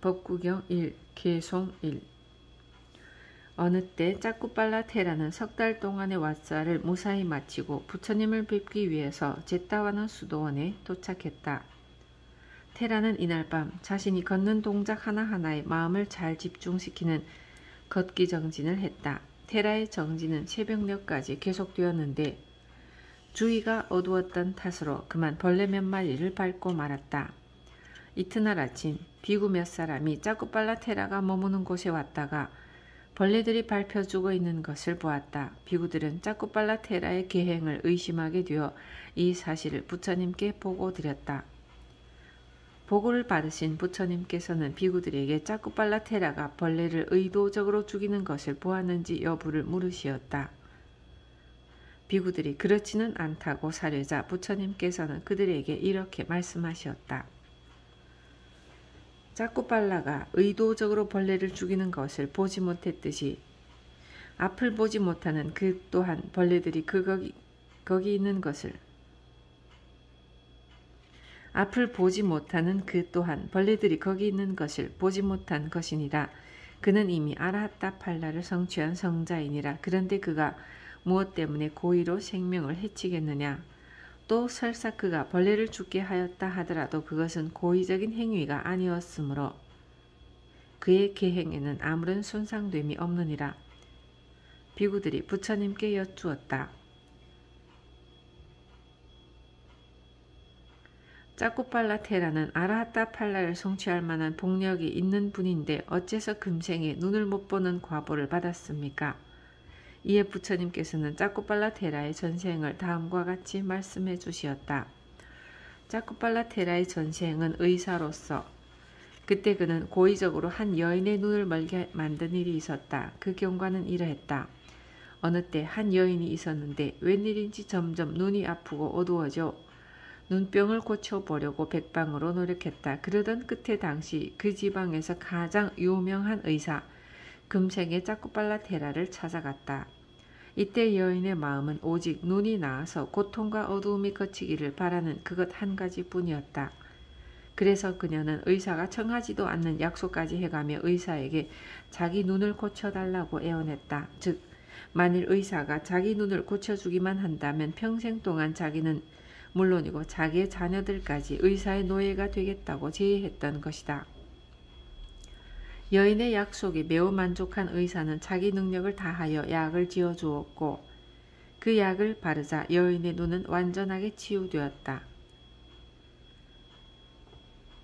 법구경 1. 개송 1. 어느 때 짜꾸빨라 테라는 석 달 동안의 왓살을 무사히 마치고 부처님을 뵙기 위해서 제타와나 수도원에 도착했다. 테라는 이날 밤 자신이 걷는 동작 하나하나에 마음을 잘 집중시키는 걷기 정진을 했다. 테라의 정진은 새벽녘까지 계속되었는데 주위가 어두웠던 탓으로 그만 벌레 몇 마리를 밟고 말았다. 이튿날 아침 비구 몇 사람이 짜꾸빨라 테라가 머무는 곳에 왔다가 벌레들이 밟혀 죽어 있는 것을 보았다. 비구들은 짜꾸빨라 테라의 계행을 의심하게 되어 이 사실을 부처님께 보고드렸다. 보고를 받으신 부처님께서는 비구들에게 짜꾸빨라 테라가 벌레를 의도적으로 죽이는 것을 보았는지 여부를 물으시었다. 비구들이 그렇지는 않다고 사려자 부처님께서는 그들에게 이렇게 말씀하셨다. 짜꾸빨라가 의도적으로 벌레를 죽이는 것을 보지 못했듯이 앞을 보지 못하는 그 또한 벌레들이 거기 있는 것을 앞을 보지 못하는 그 또한 벌레들이 거기 있는 것을 보지 못한 것이니라. 그는 이미 아라하타 팔라를 성취한 성자이니라. 그런데 그가 무엇 때문에 고의로 생명을 해치겠느냐. 또 설사 그가 벌레를 죽게 하였다 하더라도 그것은 고의적인 행위가 아니었으므로 그의 계행에는 아무런 손상됨이 없느니라. 비구들이 부처님께 여쭈었다. 짜꾸빨라 테라는 아라하타 팔라를 성취할 만한 복력이 있는 분인데 어째서 금생에 눈을 못 보는 과보를 받았습니까? 이에 부처님께서는 짜꾸빨라 테라의 전생을 다음과 같이 말씀해 주시었다. 짜꾸빨라 테라의 전생은 의사로서 그때 그는 고의적으로 한 여인의 눈을 멀게 만든 일이 있었다. 그 경과는 이러했다. 어느 때 한 여인이 있었는데 웬일인지 점점 눈이 아프고 어두워져 눈병을 고쳐보려고 백방으로 노력했다. 그러던 끝에 당시 그 지방에서 가장 유명한 의사 금생의 짜꾸빨라 테라를 찾아갔다. 이때 여인의 마음은 오직 눈이 나아서 고통과 어두움이 거치기를 바라는 그것 한 가지뿐이었다. 그래서 그녀는 의사가 청하지도 않는 약속까지 해가며 의사에게 자기 눈을 고쳐달라고 애원했다. 즉 만일 의사가 자기 눈을 고쳐주기만 한다면 평생 동안 자기는 물론이고 자기의 자녀들까지 의사의 노예가 되겠다고 제의했던 것이다. 여인의 약속에 매우 만족한 의사는 자기 능력을 다하여 약을 지어주었고 그 약을 바르자 여인의 눈은 완전하게 치유되었다.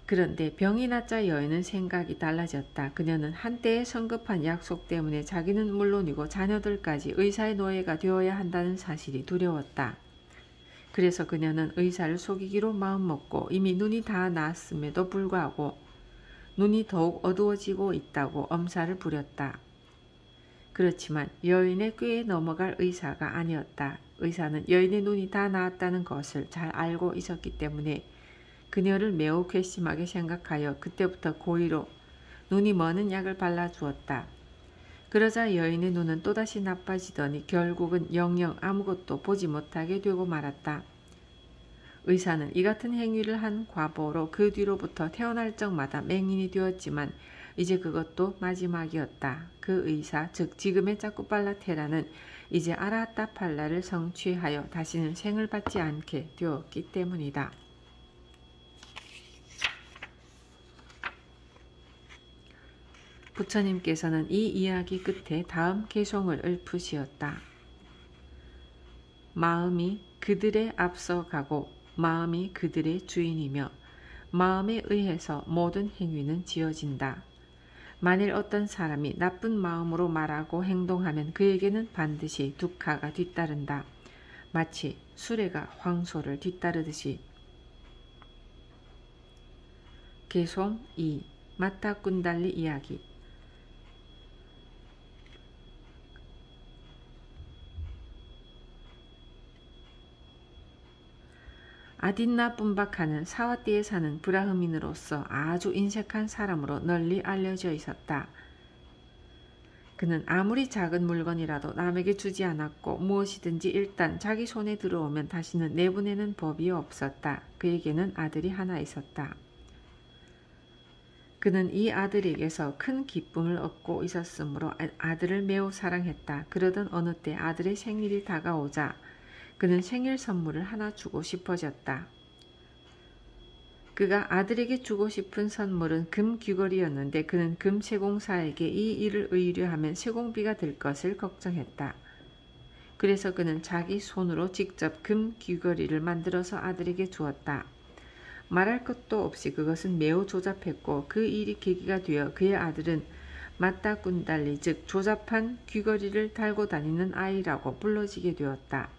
그런데 병이 낫자 여인은 생각이 달라졌다. 그녀는 한때의 성급한 약속 때문에 자기는 물론이고 자녀들까지 의사의 노예가 되어야 한다는 사실이 두려웠다. 그래서 그녀는 의사를 속이기로 마음먹고 이미 눈이 다 나았음에도 불구하고 눈이 더욱 어두워지고 있다고 엄살을 부렸다. 그렇지만 여인의 꾀에 넘어갈 의사가 아니었다. 의사는 여인의 눈이 다 나았다는 것을 잘 알고 있었기 때문에 그녀를 매우 괘씸하게 생각하여 그때부터 고의로 눈이 머는 약을 발라주었다. 그러자 여인의 눈은 또다시 나빠지더니 결국은 영영 아무것도 보지 못하게 되고 말았다. 의사는 이 같은 행위를 한 과보로 그 뒤로부터 태어날 적마다 맹인이 되었지만 이제 그것도 마지막이었다. 그 의사, 즉 지금의 짜꾸빨라 테라는 이제 아라하타 팔라를 성취하여 다시는 생을 받지 않게 되었기 때문이다. 부처님께서는 이 이야기 끝에 다음 개송을 읊으시었다. 마음이 그들에 앞서가고 마음이 그들의 주인이며 마음에 의해서 모든 행위는 지어진다. 만일 어떤 사람이 나쁜 마음으로 말하고 행동하면 그에게는 반드시 두카가 뒤따른다. 마치 수레가 황소를 뒤따르듯이. 개송 2. 마타 꾼달리 이야기. 아딘나 뿜바카는 사와띠에 사는 브라흐민으로서 아주 인색한 사람으로 널리 알려져 있었다. 그는 아무리 작은 물건이라도 남에게 주지 않았고 무엇이든지 일단 자기 손에 들어오면 다시는 내보내는 법이 없었다. 그에게는 아들이 하나 있었다. 그는 이 아들에게서 큰 기쁨을 얻고 있었으므로 아들을 매우 사랑했다. 그러던 어느 때 아들의 생일이 다가오자 그는 생일 선물을 하나 주고 싶어졌다. 그가 아들에게 주고 싶은 선물은 금 귀걸이였는데 그는 금 세공사에게 이 일을 의뢰하면 세공비가 들 것을 걱정했다. 그래서 그는 자기 손으로 직접 금 귀걸이를 만들어서 아들에게 주었다. 말할 것도 없이 그것은 매우 조잡했고 그 일이 계기가 되어 그의 아들은 마따꾼달리 즉 조잡한 귀걸이를 달고 다니는 아이라고 불러지게 되었다.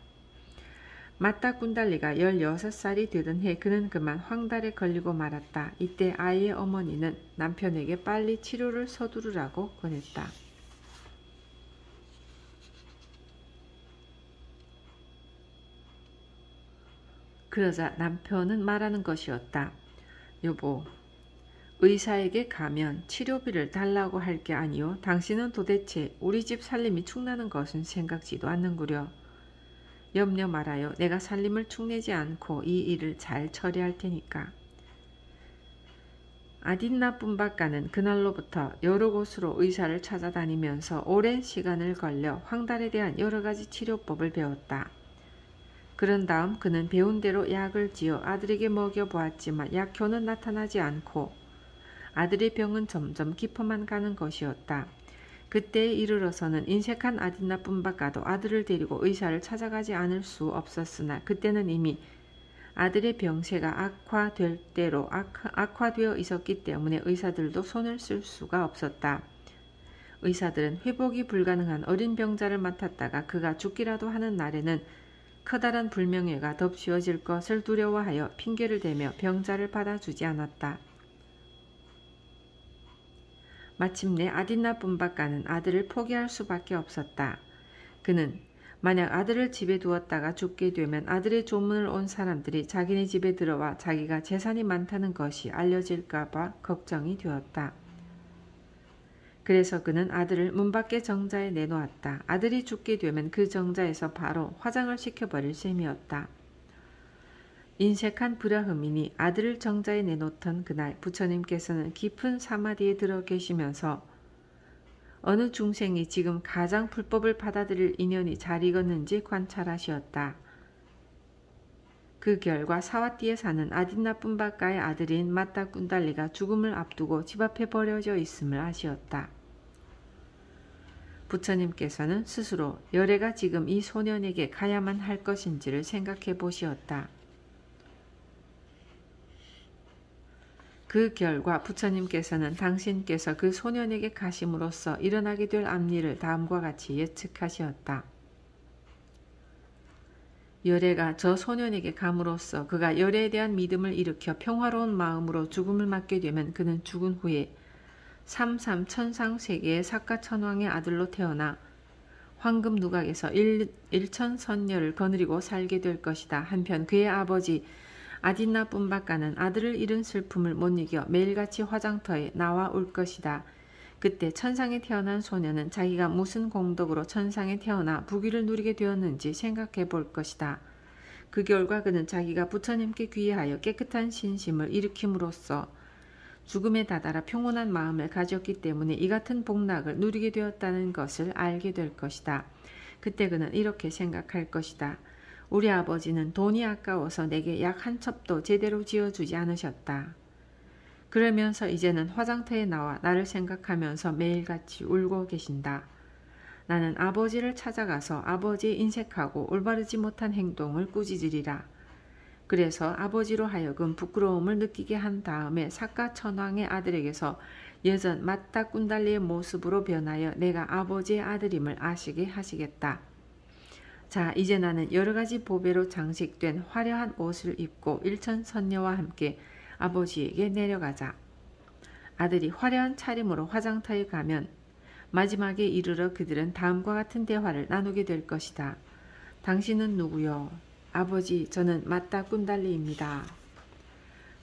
마따꾼달리가 16살이 되던 해 그는 그만 황달에 걸리고 말았다. 이때 아이의 어머니는 남편에게 빨리 치료를 서두르라고 권했다. 그러자 남편은 말하는 것이었다. 여보, 의사에게 가면 치료비를 달라고 할 게 아니오. 당신은 도대체 우리 집 살림이 축나는 것은 생각지도 않는구려. 염려 말아요. 내가 살림을 축내지 않고 이 일을 잘 처리할 테니까. 아딘나 뿜바까는 그날로부터 여러 곳으로 의사를 찾아다니면서 오랜 시간을 걸려 황달에 대한 여러 가지 치료법을 배웠다. 그런 다음 그는 배운 대로 약을 지어 아들에게 먹여보았지만 약효는 나타나지 않고 아들의 병은 점점 깊어만 가는 것이었다. 그때에 이르러서는 인색한 아딘나 뿜바까도 아들을 데리고 의사를 찾아가지 않을 수 없었으나 그때는 이미 아들의 병세가 악화될 대로 악화되어 있었기 때문에 의사들도 손을 쓸 수가 없었다. 의사들은 회복이 불가능한 어린 병자를 맡았다가 그가 죽기라도 하는 날에는 커다란 불명예가 덮씌워질 것을 두려워하여 핑계를 대며 병자를 받아주지 않았다. 마침내 아딘나 뿜바까는 아들을 포기할 수밖에 없었다. 그는 만약 아들을 집에 두었다가 죽게 되면 아들의 조문을 온 사람들이 자기네 집에 들어와 자기가 재산이 많다는 것이 알려질까봐 걱정이 되었다. 그래서 그는 아들을 문 밖의 정자에 내놓았다. 아들이 죽게 되면 그 정자에서 바로 화장을 시켜버릴 셈이었다. 인색한 브라흐민이 아들을 정자에 내놓던 그날 부처님께서는 깊은 사마디에 들어 계시면서 어느 중생이 지금 가장 불법을 받아들일 인연이 잘 익었는지 관찰하시었다. 그 결과 사와띠에 사는 아딘나 뿜바까의 아들인 마따꾼달리가 죽음을 앞두고 집 앞에 버려져 있음을 아시었다. 부처님께서는 스스로 열애가 지금 이 소년에게 가야만 할 것인지를 생각해 보시었다. 그 결과 부처님께서는 당신께서 그 소년에게 가심으로써 일어나게 될 앞일을 다음과 같이 예측하시었다. 열애가 저 소년에게 감으로써 그가 열애에 대한 믿음을 일으켜 평화로운 마음으로 죽음을 맞게 되면 그는 죽은 후에 삼삼천상세계의 사가천왕의 아들로 태어나 황금 누각에서 일천선녀를 거느리고 살게 될 것이다. 한편 그의 아버지 아딘나 뿜바까는 아들을 잃은 슬픔을 못 이겨 매일같이 화장터에 나와 올 것이다. 그때 천상에 태어난 소녀는 자기가 무슨 공덕으로 천상에 태어나 부귀를 누리게 되었는지 생각해 볼 것이다. 그 결과 그는 자기가 부처님께 귀의하여 깨끗한 신심을 일으킴으로써 죽음에 다다라 평온한 마음을 가졌기 때문에 이 같은 복락을 누리게 되었다는 것을 알게 될 것이다. 그때 그는 이렇게 생각할 것이다. 우리 아버지는 돈이 아까워서 내게 약 한 첩도 제대로 지어주지 않으셨다. 그러면서 이제는 화장터에 나와 나를 생각하면서 매일같이 울고 계신다. 나는 아버지를 찾아가서 아버지의 인색하고 올바르지 못한 행동을 꾸짖으리라. 그래서 아버지로 하여금 부끄러움을 느끼게 한 다음에 사가천왕의 아들에게서 여전 마따꾼달리의 모습으로 변하여 내가 아버지의 아들임을 아시게 하시겠다. 자, 이제 나는 여러가지 보배로 장식된 화려한 옷을 입고 일천선녀와 함께 아버지에게 내려가자. 아들이 화려한 차림으로 화장터에 가면 마지막에 이르러 그들은 다음과 같은 대화를 나누게 될 것이다. 당신은 누구요? 아버지, 저는 마따꾼달리입니다.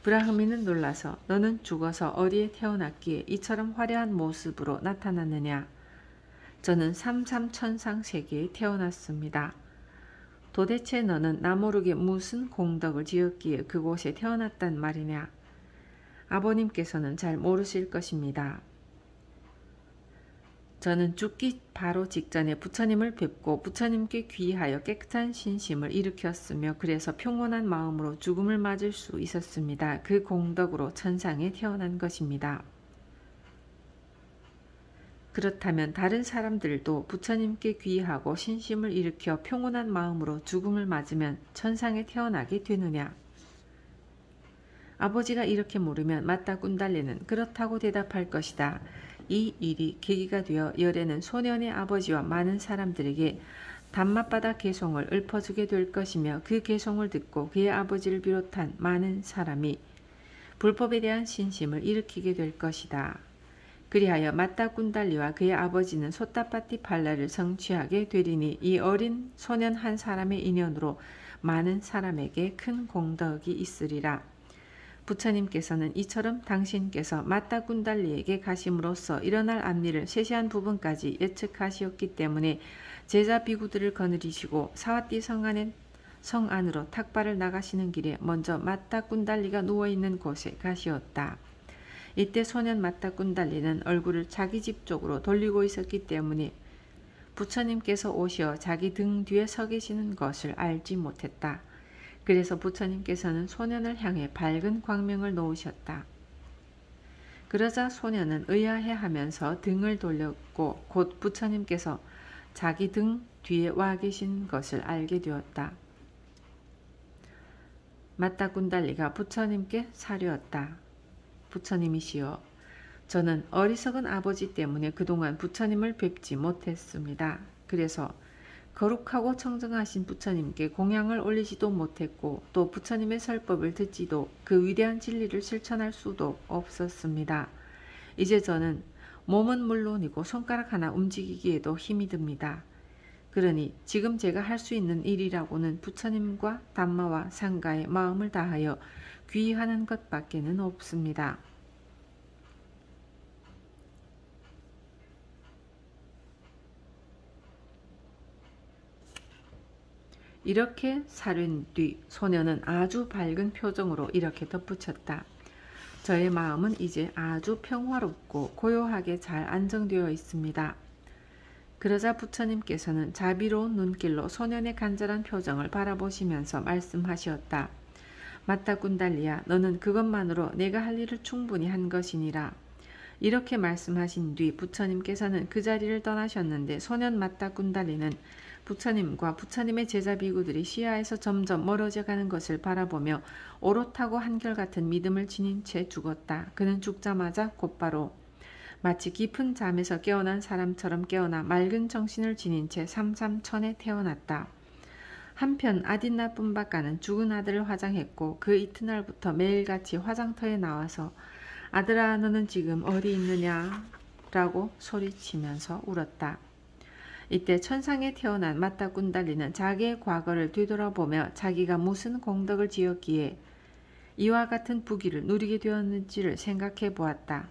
브라흐민은 놀라서 너는 죽어서 어디에 태어났기에 이처럼 화려한 모습으로 나타났느냐? 저는 삼삼천상 세계에 태어났습니다. 도대체 너는 나 모르게 무슨 공덕을 지었기에 그곳에 태어났단 말이냐? 아버님께서는 잘 모르실 것입니다. 저는 죽기 바로 직전에 부처님을 뵙고 부처님께 귀의하여 깨끗한 신심을 일으켰으며 그래서 평온한 마음으로 죽음을 맞을 수 있었습니다. 그 공덕으로 천상에 태어난 것입니다. 그렇다면 다른 사람들도 부처님께 귀의하고 신심을 일으켜 평온한 마음으로 죽음을 맞으면 천상에 태어나게 되느냐? 아버지가 이렇게 물으면 맞다 꾼달리는 그렇다고 대답할 것이다. 이 일이 계기가 되어 열애는 소년의 아버지와 많은 사람들에게 단맛바다 개송을 읊어주게 될 것이며 그 개송을 듣고 그의 아버지를 비롯한 많은 사람이 불법에 대한 신심을 일으키게 될 것이다. 그리하여 맞다 꾼달리와 그의 아버지는 소따파티 팔라를 성취하게 되리니 이 어린 소년 한 사람의 인연으로 많은 사람에게 큰 공덕이 있으리라. 부처님께서는 이처럼 당신께서 맞다 꾼달리에게 가심으로써 일어날 앞일을 세세한 부분까지 예측하시었기 때문에 제자 비구들을 거느리시고 사와띠 성 안으로 탁발을 나가시는 길에 먼저 맞다 꾼달리가 누워있는 곳에 가시었다. 이때 소년 맞다 꾼달리는 얼굴을 자기 집 쪽으로 돌리고 있었기 때문에 부처님께서 오시어 자기 등 뒤에 서 계시는 것을 알지 못했다. 그래서 부처님께서는 소년을 향해 밝은 광명을 놓으셨다. 그러자 소년은 의아해하면서 등을 돌렸고 곧 부처님께서 자기 등 뒤에 와 계신 것을 알게 되었다. 맞다 꾼달리가 부처님께 사료었다. 부처님이시여, 저는 어리석은 아버지 때문에 그동안 부처님을 뵙지 못했습니다. 그래서 거룩하고 청정하신 부처님께 공양을 올리지도 못했고 또 부처님의 설법을 듣지도 그 위대한 진리를 실천할 수도 없었습니다. 이제 저는 몸은 물론이고 손가락 하나 움직이기에도 힘이 듭니다. 그러니 지금 제가 할 수 있는 일이라고는 부처님과 담마와 상가에 마음을 다하여 귀의하는 것밖에는 없습니다. 이렇게 사륜 뒤 소년은 아주 밝은 표정으로 이렇게 덧붙였다. 저의 마음은 이제 아주 평화롭고 고요하게 잘 안정되어 있습니다. 그러자 부처님께서는 자비로운 눈길로 소년의 간절한 표정을 바라보시면서 말씀하셨다. 맞다 꾼달리야, 너는 그것만으로 내가 할 일을 충분히 한 것이니라. 이렇게 말씀하신 뒤 부처님께서는 그 자리를 떠나셨는데 소년 맞다 꾼달리는 부처님과 부처님의 제자 비구들이 시야에서 점점 멀어져 가는 것을 바라보며 오롯하고 한결같은 믿음을 지닌 채 죽었다. 그는 죽자마자 곧바로 마치 깊은 잠에서 깨어난 사람처럼 깨어나 맑은 정신을 지닌 채 삼삼천에 태어났다. 한편 아딘나 뿜바까는 죽은 아들을 화장했고 그 이튿날부터 매일같이 화장터에 나와서 아들아, 너는 지금 어디 있느냐? 라고 소리치면서 울었다. 이때 천상에 태어난 맞다 꾼달리는 자기의 과거를 뒤돌아보며 자기가 무슨 공덕을 지었기에 이와 같은 부귀를 누리게 되었는지를 생각해 보았다.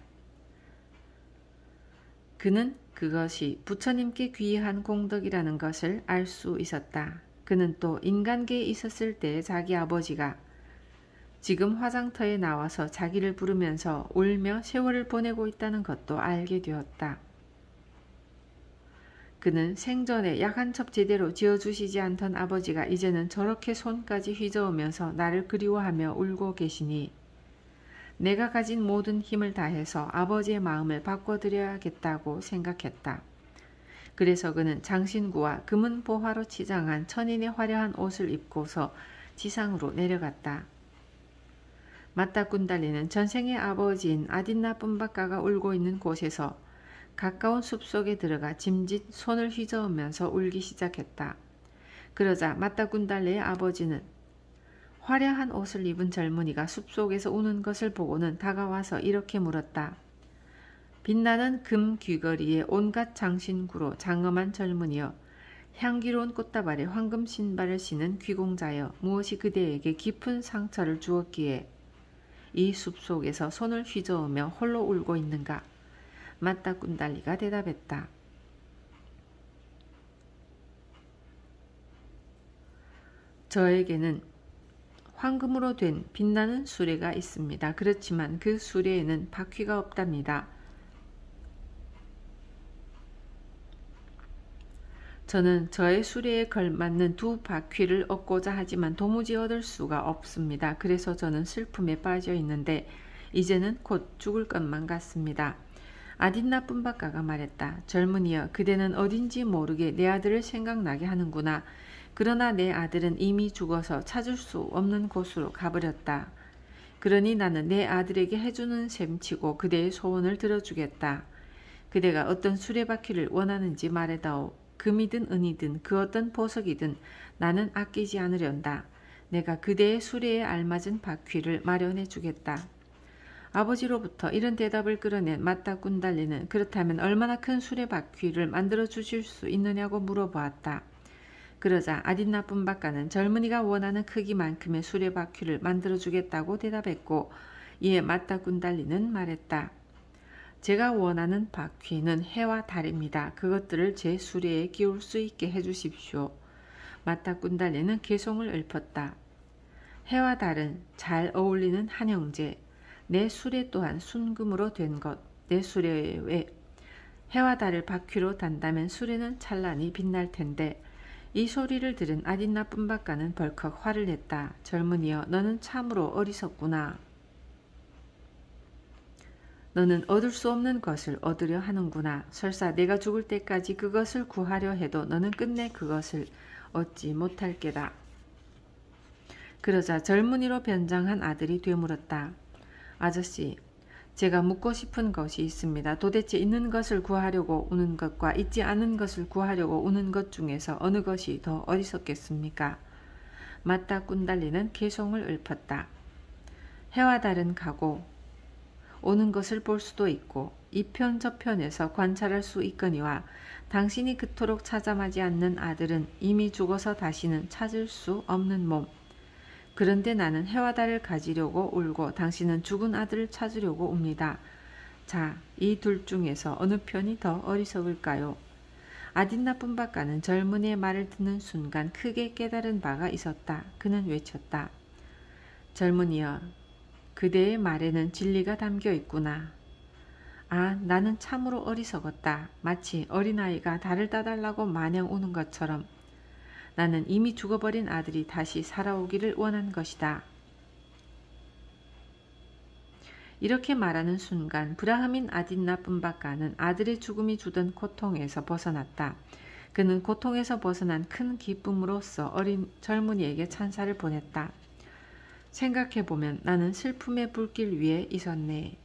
그는 그것이 부처님께 귀의한 공덕이라는 것을 알 수 있었다. 그는 또 인간계에 있었을 때 자기 아버지가 지금 화장터에 나와서 자기를 부르면서 울며 세월을 보내고 있다는 것도 알게 되었다. 그는 생전에 약 한 첩 제대로 지어주시지 않던 아버지가 이제는 저렇게 손까지 휘저으면서 나를 그리워하며 울고 계시니 내가 가진 모든 힘을 다해서 아버지의 마음을 바꿔드려야겠다고 생각했다. 그래서 그는 장신구와 금은 보화로 치장한 천인의 화려한 옷을 입고서 지상으로 내려갔다. 맞다 꾼달리는 전생의 아버지인 아딘나 뿜바까가 울고 있는 곳에서 가까운 숲속에 들어가 짐짓 손을 휘저으면서 울기 시작했다. 그러자 맞다 꾼달리의 아버지는 화려한 옷을 입은 젊은이가 숲속에서 우는 것을 보고는 다가와서 이렇게 물었다. 빛나는 금 귀걸이에 온갖 장신구로 장엄한 젊은이여, 향기로운 꽃다발에 황금 신발을 신은 귀공자여, 무엇이 그대에게 깊은 상처를 주었기에 이 숲속에서 손을 휘저으며 홀로 울고 있는가? 맞다 꾼달리가 대답했다. 저에게는 황금으로 된 빛나는 수레가 있습니다. 그렇지만 그 수레에는 바퀴가 없답니다. 저는 저의 수레에 걸맞는 두 바퀴를 얻고자 하지만 도무지 얻을 수가 없습니다. 그래서 저는 슬픔에 빠져 있는데 이제는 곧 죽을 것만 같습니다. 아딘 나쁜 박가가 말했다. 젊은이여, 그대는 어딘지 모르게 내 아들을 생각나게 하는구나. 그러나 내 아들은 이미 죽어서 찾을 수 없는 곳으로 가버렸다. 그러니 나는 내 아들에게 해주는 셈치고 그대의 소원을 들어주겠다. 그대가 어떤 수레바퀴를 원하는지 말해다오. 금이든 은이든 그 어떤 보석이든 나는 아끼지 않으련다. 내가 그대의 수레에 알맞은 바퀴를 마련해 주겠다. 아버지로부터 이런 대답을 끌어낸 마따 꾼달리는 그렇다면 얼마나 큰 수레바퀴를 만들어 주실 수 있느냐고 물어보았다. 그러자 아딘 나쁜 박가는 젊은이가 원하는 크기만큼의 수레바퀴를 만들어 주겠다고 대답했고, 이에 마따 꾼달리는 말했다. 제가 원하는 바퀴는 해와 달입니다. 그것들을 제 수레에 끼울 수 있게 해주십시오. 마따 꾼달리는 개송을 읊었다. 해와 달은 잘 어울리는 한 형제. 내 수레 또한 순금으로 된 것. 내 수레에 해와 달을 바퀴로 단다면 수레는 찬란히 빛날 텐데. 이 소리를 들은 아딘 나쁜 박가는 벌컥 화를 냈다. 젊은이여, 너는 참으로 어리석구나. 너는 얻을 수 없는 것을 얻으려 하는구나. 설사 내가 죽을 때까지 그것을 구하려 해도 너는 끝내 그것을 얻지 못할 게다. 그러자 젊은이로 변장한 아들이 되물었다. 아저씨, 제가 묻고 싶은 것이 있습니다. 도대체 있는 것을 구하려고 우는 것과 있지 않은 것을 구하려고 우는 것 중에서 어느 것이 더 어리석겠습니까? 마따 꾼달리는 개송을 읊었다. 해와 달은 가고 오는 것을 볼 수도 있고 이편 저편에서 관찰할 수 있거니와 당신이 그토록 찾아마지 않는 아들은 이미 죽어서 다시는 찾을 수 없는 몸. 그런데 나는 해와 달을 가지려고 울고 당신은 죽은 아들을 찾으려고 웁니다. 자, 이 둘 중에서 어느 편이 더 어리석을까요? 아딘 나쁜 박가는 젊은이의 말을 듣는 순간 크게 깨달은 바가 있었다. 그는 외쳤다. 젊은이여, 그대의 말에는 진리가 담겨 있구나. 아, 나는 참으로 어리석었다. 마치 어린아이가 달을 따달라고 마냥 우는 것처럼. 나는 이미 죽어버린 아들이 다시 살아오기를 원한 것이다. 이렇게 말하는 순간 브라흐민 아딘 나쁜 박가는 아들의 죽음이 주던 고통에서 벗어났다. 그는 고통에서 벗어난 큰 기쁨으로써 어린 젊은이에게 찬사를 보냈다. 생각해보면 나는 슬픔의 불길 위에 있었네.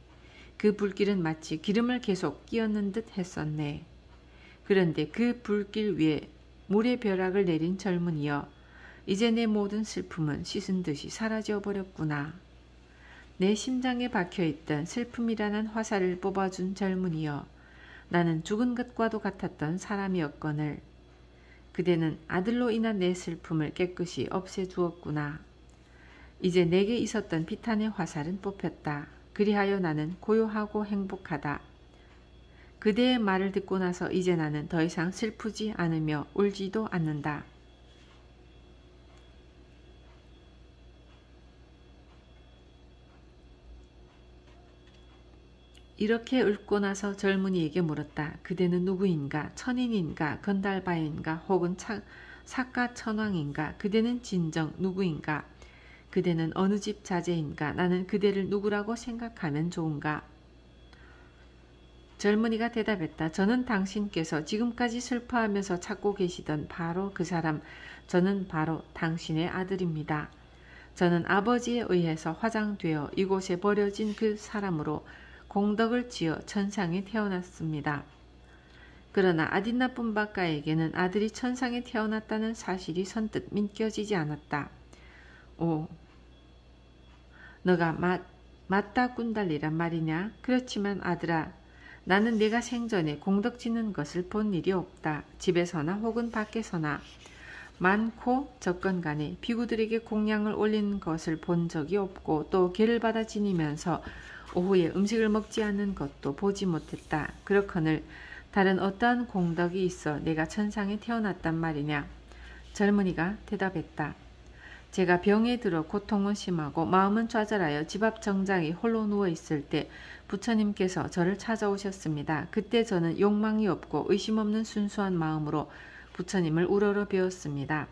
그 불길은 마치 기름을 계속 끼얹는 듯 했었네. 그런데 그 불길 위에 물의 벼락을 내린 젊은이여, 이제 내 모든 슬픔은 씻은 듯이 사라져 버렸구나. 내 심장에 박혀있던 슬픔이라는 화살을 뽑아준 젊은이여, 나는 죽은 것과도 같았던 사람이었거늘. 그대는 아들로 인한 내 슬픔을 깨끗이 없애주었구나. 이제 내게 있었던 비탄의 화살은 뽑혔다. 그리하여 나는 고요하고 행복하다. 그대의 말을 듣고 나서 이제 나는 더 이상 슬프지 않으며 울지도 않는다. 이렇게 읊고 나서 젊은이에게 물었다. 그대는 누구인가? 천인인가? 건달바인가? 혹은 사가천왕인가? 그대는 진정 누구인가? 그대는 어느 집 자제인가? 나는 그대를 누구라고 생각하면 좋은가? 젊은이가 대답했다. 저는 당신께서 지금까지 슬퍼하면서 찾고 계시던 바로 그 사람, 저는 바로 당신의 아들입니다. 저는 아버지에 의해서 화장되어 이곳에 버려진 그 사람으로 공덕을 지어 천상에 태어났습니다. 그러나 아딘 나쁜 박가에게는 아들이 천상에 태어났다는 사실이 선뜻 믿겨지지 않았다. 오, 너가 마따 꾼달리란 말이냐? 그렇지만 아들아, 나는 네가 생전에 공덕 짓는 것을 본 일이 없다. 집에서나 혹은 밖에서나 많고 적건 간에 비구들에게 공양을 올리는 것을 본 적이 없고 또 계를 받아 지니면서 오후에 음식을 먹지 않는 것도 보지 못했다. 그렇거늘 다른 어떠한 공덕이 있어 내가 천상에 태어났단 말이냐? 젊은이가 대답했다. 제가 병에 들어 고통은 심하고 마음은 좌절하여 집 앞 정장에 홀로 누워 있을 때 부처님께서 저를 찾아오셨습니다. 그때 저는 욕망이 없고 의심 없는 순수한 마음으로 부처님을 우러러 배웠습니다.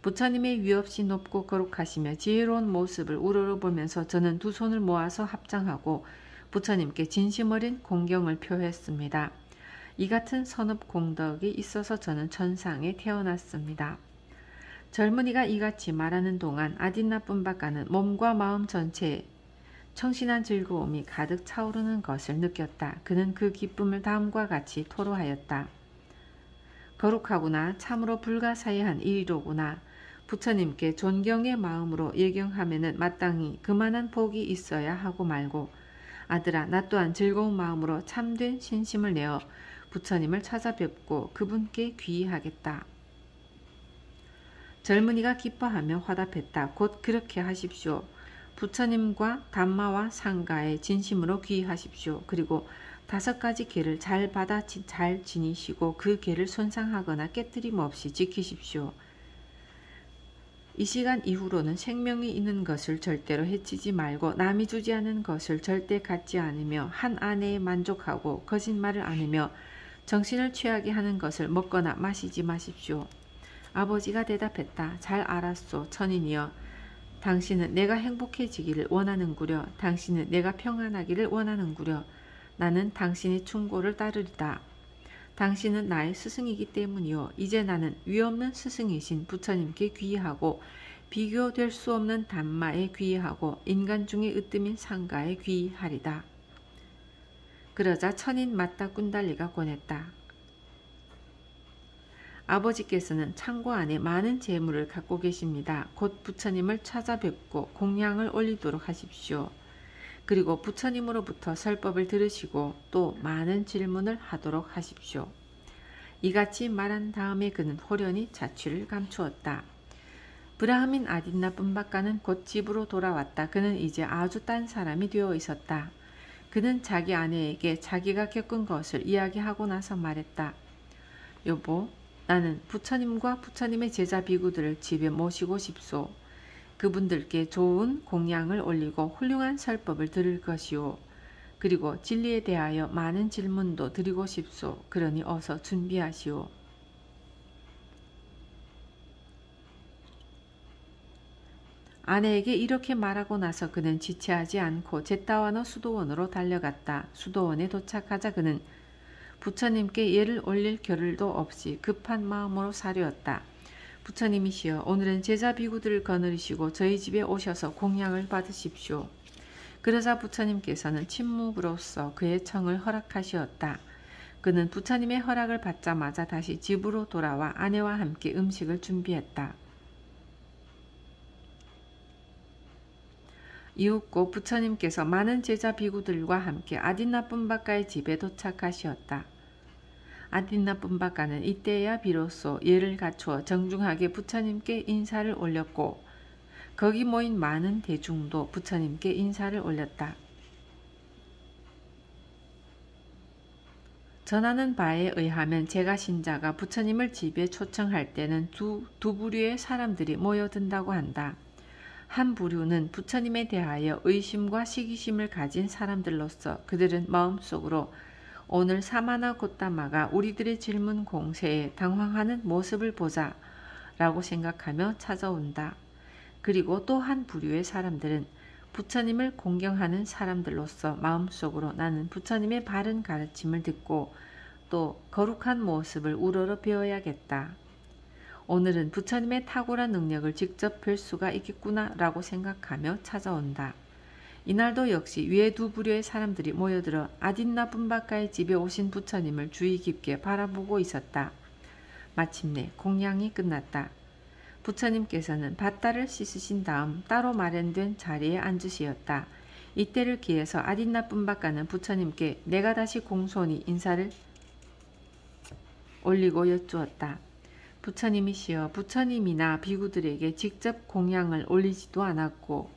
부처님의 위없이 높고 거룩하시며 지혜로운 모습을 우러러 보면서 저는 두 손을 모아서 합장하고 부처님께 진심 어린 공경을 표했습니다. 이 같은 선업 공덕이 있어서 저는 천상에 태어났습니다. 젊은이가 이같이 말하는 동안 아딘나뿐바가는 몸과 마음 전체에 청신한 즐거움이 가득 차오르는 것을 느꼈다. 그는 그 기쁨을 다음과 같이 토로하였다. 거룩하구나. 참으로 불가사의한 일이로구나. 부처님께 존경의 마음으로 예경하면은 마땅히 그만한 복이 있어야 하고 말고, 아들아, 나 또한 즐거운 마음으로 참된 신심을 내어 부처님을 찾아뵙고 그분께 귀의하겠다. 젊은이가 기뻐하며 화답했다. 곧 그렇게 하십시오. 부처님과 담마와 상가에 진심으로 귀의하십시오. 그리고 5가지 계를 잘 받아 잘 지니시고 그 계를 손상하거나 깨뜨림 없이 지키십시오. 이 시간 이후로는 생명이 있는 것을 절대로 해치지 말고 남이 주지 않은 것을 절대 갖지 않으며 한 아내에 만족하고 거짓말을 않으며 정신을 취하게 하는 것을 먹거나 마시지 마십시오. 아버지가 대답했다. 잘 알았소, 천인이여. 당신은 내가 행복해지기를 원하는구려. 당신은 내가 평안하기를 원하는구려. 나는 당신의 충고를 따르리다. 당신은 나의 스승이기 때문이요. 이제 나는 위없는 스승이신 부처님께 귀의하고 비교될 수 없는 담마에 귀의하고 인간 중에 으뜸인 상가에 귀의하리다. 그러자 천인 맞다 꾼달리가 권했다. 아버지께서는 창고 안에 많은 재물을 갖고 계십니다. 곧 부처님을 찾아뵙고 공양을 올리도록 하십시오. 그리고 부처님으로부터 설법을 들으시고 또 많은 질문을 하도록 하십시오. 이같이 말한 다음에 그는 호련히 자취를 감추었다. 브라흐민 아딘나뿐바가는 곧 집으로 돌아왔다. 그는 이제 아주 딴 사람이 되어 있었다. 그는 자기 아내에게 자기가 겪은 것을 이야기하고 나서 말했다. 여보, 나는 부처님과 부처님의 제자 비구들을 집에 모시고 싶소. 그분들께 좋은 공양을 올리고 훌륭한 설법을 들을 것이오. 그리고 진리에 대하여 많은 질문도 드리고 싶소. 그러니 어서 준비하시오. 아내에게 이렇게 말하고 나서 그는 지체하지 않고 제타와너 수도원으로 달려갔다. 수도원에 도착하자 그는 부처님께 예를 올릴 겨를도 없이 급한 마음으로 사려었다. 부처님이시여, 오늘은 제자 비구들을 거느리시고 저희 집에 오셔서 공양을 받으십시오. 그러자 부처님께서는 침묵으로써 그의 청을 허락하시었다. 그는 부처님의 허락을 받자마자 다시 집으로 돌아와 아내와 함께 음식을 준비했다. 이윽고 부처님께서 많은 제자 비구들과 함께 아딘나뿐바가의 집에 도착하시었다. 아딘나뿐바가는 이때야 비로소 예를 갖추어 정중하게 부처님께 인사를 올렸고 거기 모인 많은 대중도 부처님께 인사를 올렸다. 전하는 바에 의하면 제가신자가 부처님을 집에 초청할 때는 두 부류의 사람들이 모여든다고 한다. 한 부류는 부처님에 대하여 의심과 시기심을 가진 사람들로서 그들은 마음속으로 오늘 사마나 곶다마가 우리들의 질문 공세에 당황하는 모습을 보자 라고 생각하며 찾아온다. 그리고 또 한 부류의 사람들은 부처님을 공경하는 사람들로서 마음속으로 나는 부처님의 바른 가르침을 듣고 또 거룩한 모습을 우러러 배워야겠다. 오늘은 부처님의 탁월한 능력을 직접 뵐 수가 있겠구나 라고 생각하며 찾아온다. 이날도 역시 위의 두 부류의 사람들이 모여들어 아딘나뿐바가의 집에 오신 부처님을 주의 깊게 바라보고 있었다. 마침내 공양이 끝났다. 부처님께서는 밧다를 씻으신 다음 따로 마련된 자리에 앉으시었다. 이때를 기해서 아딘나뿐바가는 부처님께 내가 다시 공손히 인사를 올리고 여쭈었다. 부처님이시여, 부처님이나 비구들에게 직접 공양을 올리지도 않았고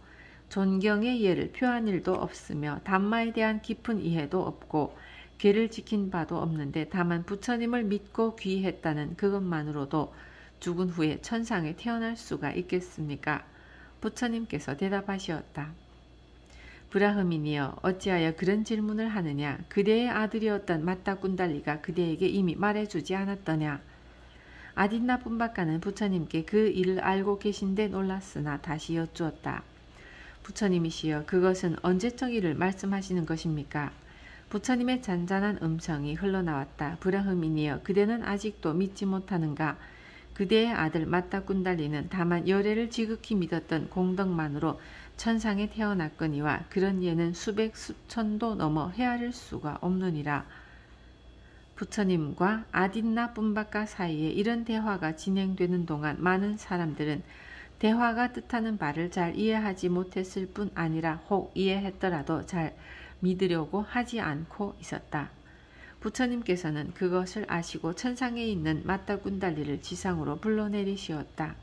존경의 예를 표한 일도 없으며 담마에 대한 깊은 이해도 없고 계를 지킨 바도 없는데 다만 부처님을 믿고 귀의했다는 그것만으로도 죽은 후에 천상에 태어날 수가 있겠습니까? 부처님께서 대답하시었다. 브라흐민이여, 어찌하여 그런 질문을 하느냐? 그대의 아들이었던 마따군달리가 그대에게 이미 말해주지 않았더냐? 아딘나 뿜바까는 부처님께 그 일을 알고 계신데 놀랐으나 다시 여쭈었다. 부처님이시여, 그것은 언제적 일을 말씀하시는 것입니까? 부처님의 잔잔한 음성이 흘러나왔다. 브라흐민이여, 그대는 아직도 믿지 못하는가? 그대의 아들 마따군달리는 다만 열애를 지극히 믿었던 공덕만으로 천상에 태어났거니와 그런 예는 수백 수천도 넘어 헤아릴 수가 없느니라. 부처님과 아딘나 뿜바까 사이에 이런 대화가 진행되는 동안 많은 사람들은 대화가 뜻하는 바를 잘 이해하지 못했을 뿐 아니라 혹 이해했더라도 잘 믿으려고 하지 않고 있었다. 부처님께서는 그것을 아시고 천상에 있는 마따군달리를 지상으로 불러내리시었다.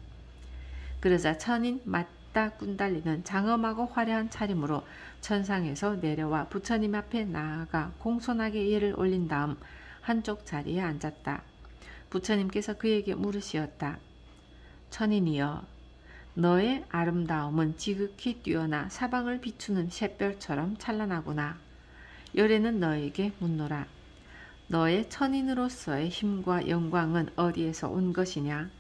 그러자 천인 마따군달리는 장엄하고 화려한 차림으로 천상에서 내려와 부처님 앞에 나아가 공손하게 예를 올린 다음 한쪽 자리에 앉았다. 부처님께서 그에게 물으시었다. 천인이여, 너의 아름다움은 지극히 뛰어나 사방을 비추는 샛별처럼 찬란하구나. 열애는 너에게 묻노라. 너의 천인으로서의 힘과 영광은 어디에서 온 것이냐?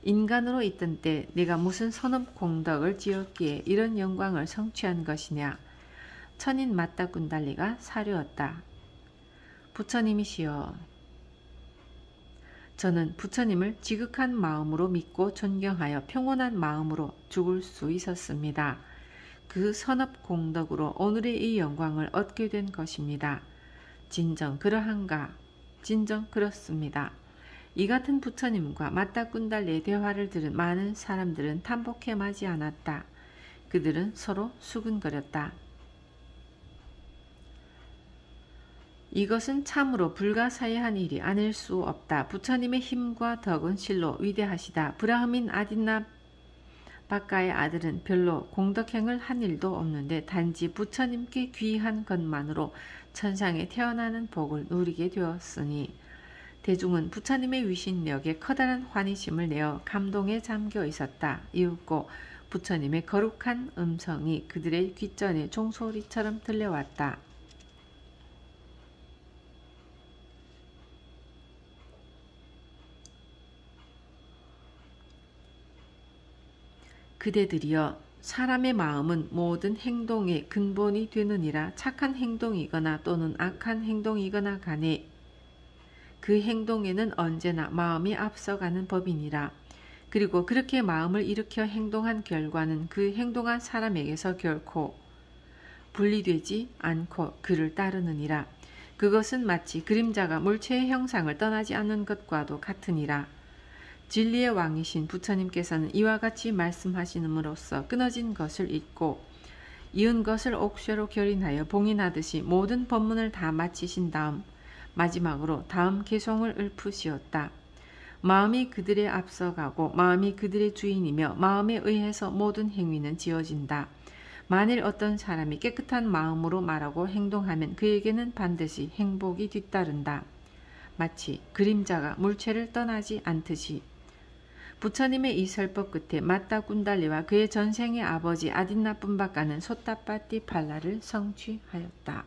인간으로 있던 때 네가 무슨 선업 공덕을 지었기에 이런 영광을 성취한 것이냐? 천인 마따군달리가 사료었다. 부처님이시여, 저는 부처님을 지극한 마음으로 믿고 존경하여 평온한 마음으로 죽을 수 있었습니다. 그 선업 공덕으로 오늘의 이 영광을 얻게 된 것입니다. 진정 그러한가? 진정 그렇습니다. 이 같은 부처님과 마따군달리의 대화를 들은 많은 사람들은 탐복해 마지 않았다. 그들은 서로 수근거렸다. 이것은 참으로 불가사의한 일이 아닐 수 없다. 부처님의 힘과 덕은 실로 위대하시다. 브라흐민 아딘나 바까의 아들은 별로 공덕행을 한 일도 없는데 단지 부처님께 귀한 것만으로 천상에 태어나는 복을 누리게 되었으니 대중은 부처님의 위신력에 커다란 환희심을 내어 감동에 잠겨 있었다. 이윽고 부처님의 거룩한 음성이 그들의 귓전에 종소리처럼 들려왔다. 그대들이여, 사람의 마음은 모든 행동의 근본이 되느니라. 착한 행동이거나 또는 악한 행동이거나 간에 그 행동에는 언제나 마음이 앞서가는 법이니라. 그리고 그렇게 마음을 일으켜 행동한 결과는 그 행동한 사람에게서 결코 분리되지 않고 그를 따르느니라. 그것은 마치 그림자가 물체의 형상을 떠나지 않는 것과도 같으니라. 진리의 왕이신 부처님께서는 이와 같이 말씀하시므로써 끊어진 것을 잇고 이은 것을 옥쇠로 결인하여 봉인하듯이 모든 법문을 다 마치신 다음 마지막으로 다음 개송을 읊으시었다. 마음이 그들에 앞서가고 마음이 그들의 주인이며 마음에 의해서 모든 행위는 지어진다. 만일 어떤 사람이 깨끗한 마음으로 말하고 행동하면 그에게는 반드시 행복이 뒤따른다. 마치 그림자가 물체를 떠나지 않듯이. 부처님의 이 설법 끝에 마따군달리와 그의 전생의 아버지 아딘나 뿜바까는 소따빠띠 팔라를 성취하였다.